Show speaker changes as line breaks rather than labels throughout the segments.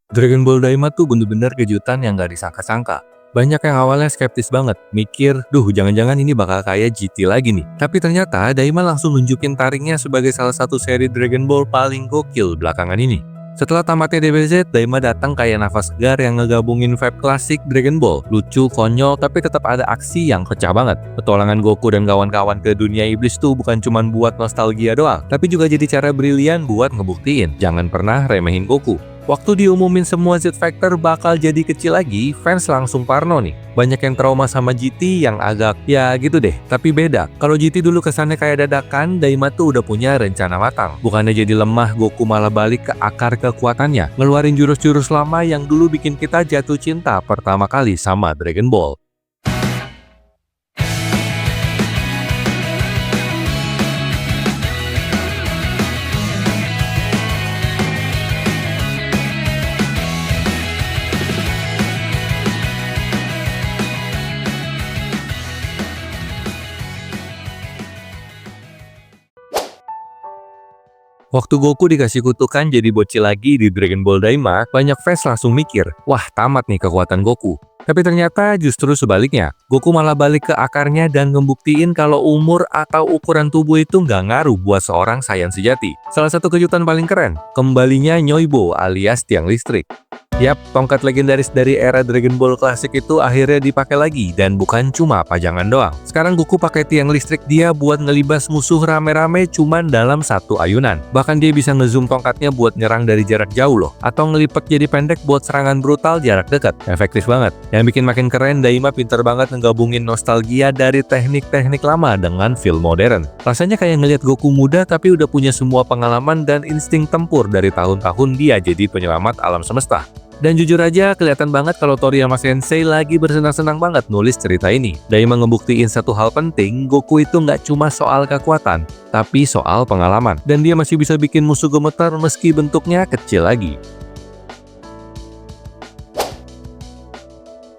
Dragon Ball Daima tuh bener-bener kejutan yang gak disangka-sangka. Banyak yang awalnya skeptis banget, mikir, duh jangan-jangan ini bakal kayak GT lagi nih. Tapi ternyata Daima langsung nunjukin taringnya sebagai salah satu seri Dragon Ball paling gokil belakangan ini. Setelah tamatnya DBZ, Daima datang kayak nafas segar yang ngegabungin vibe klasik Dragon Ball. Lucu, konyol, tapi tetap ada aksi yang pecah banget. Petualangan Goku dan kawan-kawan ke dunia iblis tuh bukan cuma buat nostalgia doang, tapi juga jadi cara brilian buat ngebuktiin jangan pernah remehin Goku. Waktu diumumin semua Z-Factor bakal jadi kecil lagi, fans langsung parno nih. Banyak yang trauma sama GT yang agak, ya gitu deh. Tapi beda, kalau GT dulu kesannya kayak dadakan, Daima tuh udah punya rencana matang. Bukannya jadi lemah, Goku malah balik ke akar kekuatannya. Ngeluarin jurus-jurus lama yang dulu bikin kita jatuh cinta pertama kali sama Dragon Ball. Waktu Goku dikasih kutukan jadi bocil lagi di Dragon Ball Daima, banyak fans langsung mikir, wah tamat nih kekuatan Goku. Tapi ternyata justru sebaliknya, Goku malah balik ke akarnya dan ngebuktiin kalau umur atau ukuran tubuh itu nggak ngaruh buat seorang Saiyan sejati. Salah satu kejutan paling keren, kembalinya Nyoibo alias tiang listrik. Yap, tongkat legendaris dari era Dragon Ball klasik itu akhirnya dipakai lagi dan bukan cuma pajangan doang. Sekarang Goku pakai tiang listrik dia buat ngelibas musuh rame-rame cuman dalam satu ayunan. Bahkan dia bisa ngezoom tongkatnya buat nyerang dari jarak jauh loh, atau ngelipet jadi pendek buat serangan brutal jarak dekat. Efektif banget. Yang bikin makin keren, Daima pinter banget ngegabungin nostalgia dari teknik-teknik lama dengan feel modern. Rasanya kayak ngelihat Goku muda tapi udah punya semua pengalaman dan insting tempur dari tahun-tahun dia jadi penyelamat alam semesta. Dan jujur aja, kelihatan banget kalau Toriyama Sensei lagi bersenang-senang banget nulis cerita ini. Daima ngebuktiin satu hal penting, Goku itu nggak cuma soal kekuatan, tapi soal pengalaman. Dan dia masih bisa bikin musuh gemetar meski bentuknya kecil lagi.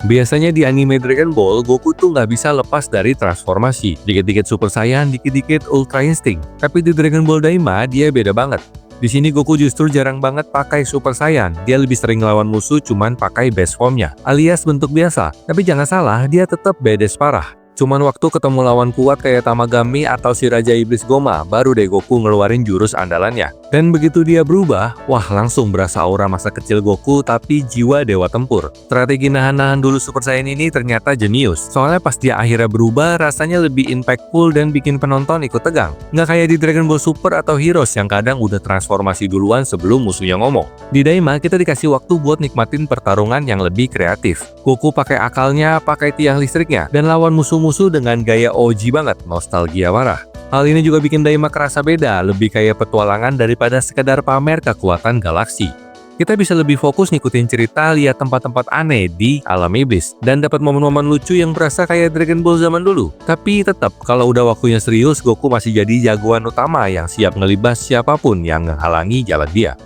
Biasanya di anime Dragon Ball, Goku tuh nggak bisa lepas dari transformasi. Dikit-dikit Super Saiyan, dikit-dikit Ultra Instinct. Tapi di Dragon Ball Daima, dia beda banget. Di sini Goku justru jarang banget pakai Super Saiyan. Dia lebih sering ngelawan musuh cuman pakai base formnya, alias bentuk biasa. Tapi jangan salah, dia tetap badass parah. Cuman waktu ketemu lawan kuat kayak Tamagami atau si Raja Iblis Goma, baru deh Goku ngeluarin jurus andalannya. Dan begitu dia berubah, wah langsung berasa aura masa kecil Goku tapi jiwa dewa tempur. Strategi nahan-nahan dulu Super Saiyan ini ternyata jenius. Soalnya pas dia akhirnya berubah, rasanya lebih impactful dan bikin penonton ikut tegang. Nggak kayak di Dragon Ball Super atau Heroes yang kadang udah transformasi duluan sebelum musuhnya ngomong. Di Daima, kita dikasih waktu buat nikmatin pertarungan yang lebih kreatif. Goku pakai akalnya, pakai tiang listriknya, dan lawan musuh-musuh dengan gaya OG banget, nostalgia parah. Hal ini juga bikin Daima kerasa beda, lebih kayak petualangan daripada sekedar pamer kekuatan galaksi. Kita bisa lebih fokus ngikutin cerita, lihat tempat-tempat aneh di alam iblis, dan dapat momen-momen lucu yang berasa kayak Dragon Ball zaman dulu. Tapi tetap, kalau udah waktunya serius, Goku masih jadi jagoan utama yang siap ngelibas siapapun yang menghalangi jalan dia.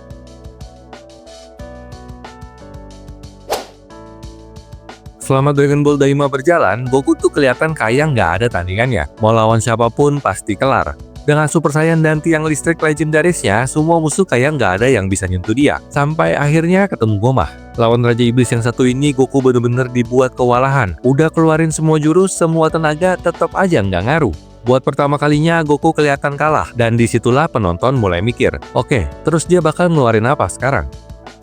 Selama Dragon Ball Daima berjalan, Goku tuh kelihatan kayak nggak ada tandingannya. Mau lawan siapapun pasti kelar. Dengan Super Saiyan dan tiang listrik legendarisnya, semua musuh kayak nggak ada yang bisa nyentuh dia. Sampai akhirnya ketemu Gomah. Lawan Raja Iblis yang satu ini, Goku bener-bener dibuat kewalahan. Udah keluarin semua jurus, semua tenaga, tetap aja nggak ngaruh. Buat pertama kalinya, Goku kelihatan kalah. Dan disitulah penonton mulai mikir, oke, terus dia bakal ngeluarin apa sekarang?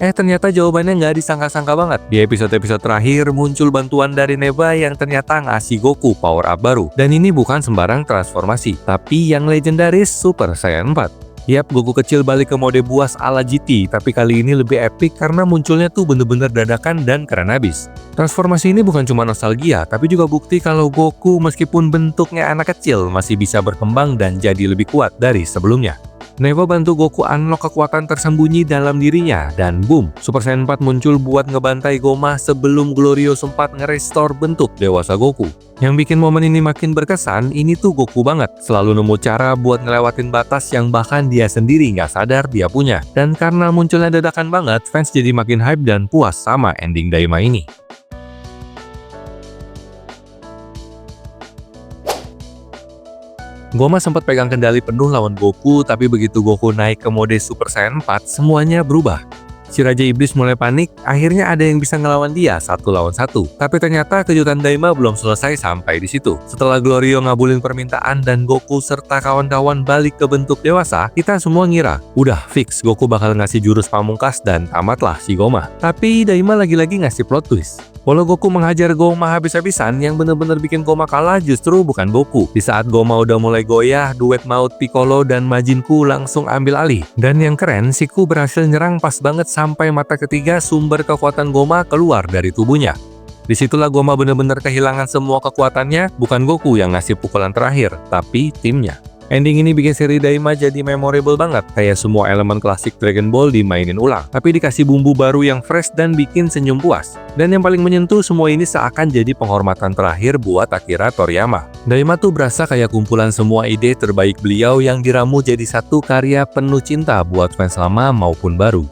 Ternyata jawabannya nggak disangka-sangka banget. Di episode-episode terakhir muncul bantuan dari Neba yang ternyata ngasih Goku power up baru. Dan ini bukan sembarang transformasi, tapi yang legendaris Super Saiyan 4. Yap, Goku kecil balik ke mode buas ala GT, tapi kali ini lebih epic karena munculnya tuh bener-bener dadakan dan keren abis. Transformasi ini bukan cuma nostalgia, tapi juga bukti kalau Goku meskipun bentuknya anak kecil masih bisa berkembang dan jadi lebih kuat dari sebelumnya. Neva bantu Goku unlock kekuatan tersembunyi dalam dirinya, dan boom, Super Saiyan 4 muncul buat ngebantai Goma sebelum Glorious sempat nge-restore bentuk dewasa Goku. Yang bikin momen ini makin berkesan, ini tuh Goku banget, selalu nemu cara buat ngelewatin batas yang bahkan dia sendiri nggak sadar dia punya. Dan karena munculnya dadakan banget, fans jadi makin hype dan puas sama ending Daima ini. Goma sempat pegang kendali penuh lawan Goku, tapi begitu Goku naik ke mode Super Saiyan 4, semuanya berubah. Si Raja Iblis mulai panik, akhirnya ada yang bisa ngelawan dia 1 lawan 1. Tapi ternyata kejutan Daima belum selesai sampai di situ. Setelah Glorio ngabulin permintaan dan Goku serta kawan-kawan balik ke bentuk dewasa, kita semua ngira, udah fix Goku bakal ngasih jurus pamungkas dan tamatlah si Goma. Tapi Daima lagi-lagi ngasih plot twist. Walau Goku menghajar Goma habis-habisan, yang bener-bener bikin Goma kalah justru bukan Goku. Di saat Goma udah mulai goyah, duet maut Piccolo dan Majin Buu langsung ambil alih. Dan yang keren, si Ku berhasil nyerang pas banget sampai mata ketiga sumber kekuatan Goma keluar dari tubuhnya. Disitulah Goma bener-bener kehilangan semua kekuatannya, bukan Goku yang ngasih pukulan terakhir, tapi timnya. Ending ini bikin seri Daima jadi memorable banget, kayak semua elemen klasik Dragon Ball dimainin ulang, tapi dikasih bumbu baru yang fresh dan bikin senyum puas. Dan yang paling menyentuh, semua ini seakan jadi penghormatan terakhir buat Akira Toriyama. Daima tuh berasa kayak kumpulan semua ide terbaik beliau yang diramu jadi satu karya penuh cinta buat fans lama maupun baru.